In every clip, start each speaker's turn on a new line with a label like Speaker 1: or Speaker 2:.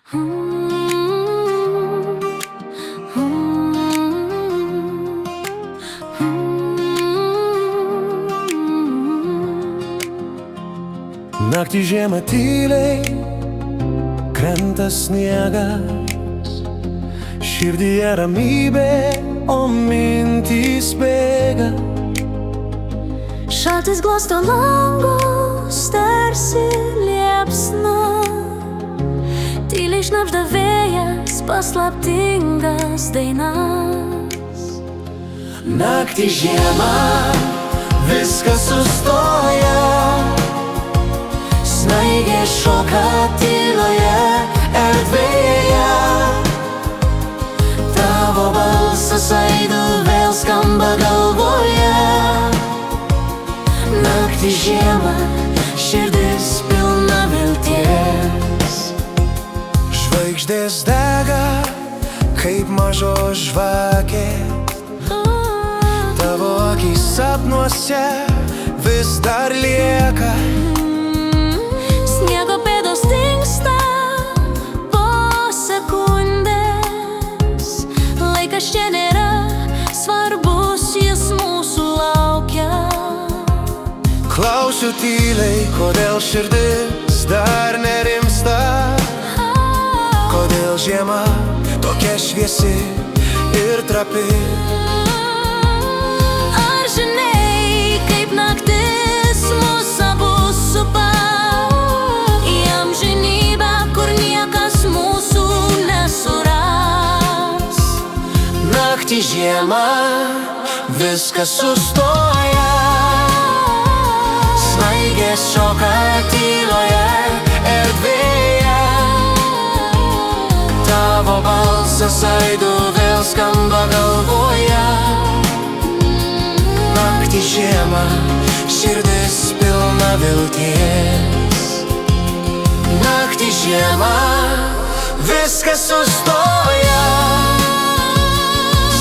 Speaker 1: Naktį žiemą tyliai krenta sniegas, širdyje ramybė, o mintys bėga.
Speaker 2: Šaltis glosto langus, tarsi liepsna, tyliai šnabžda vėjas paslaptingas dainas.
Speaker 1: Naktį žiemą viskas sustoja, snaigė šoka tyloje erdvėje. Tavo balsas aidu vėl skamba galvoje. Naktį žiemą širdis pilna vilties. Žvaigždės dega kaip mažos žvakės, tavo akys sapnuose vis dar lieka.
Speaker 2: Sniego pėdos dingsta po sekundės, laikas čia nėra svarbus, jis mūsų laukia.
Speaker 1: Klausiu tyliai, kodėl širdis dar nerimsta, kodėl žiema tokia šviesi ir trapi.
Speaker 2: Ar žinai, kaip naktis mus abu supa, į amžinybę, kur niekas mūsų nesuras.
Speaker 1: Naktį žiemą viskas sustoja, snaigės šoka tyloje erdvėje. Tavo balsas aidu vėl skamba galvoje. Naktį žiemą širdis pilna vilties. Naktį žiemą viskas sustoja,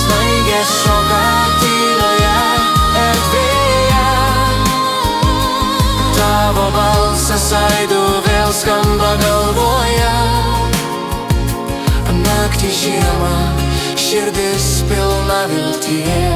Speaker 1: snaigės šoka tyloje erdvėje. Tavo balsas aidu vėl skamba galvoje. Naktį žiemą širdis pilna vilties.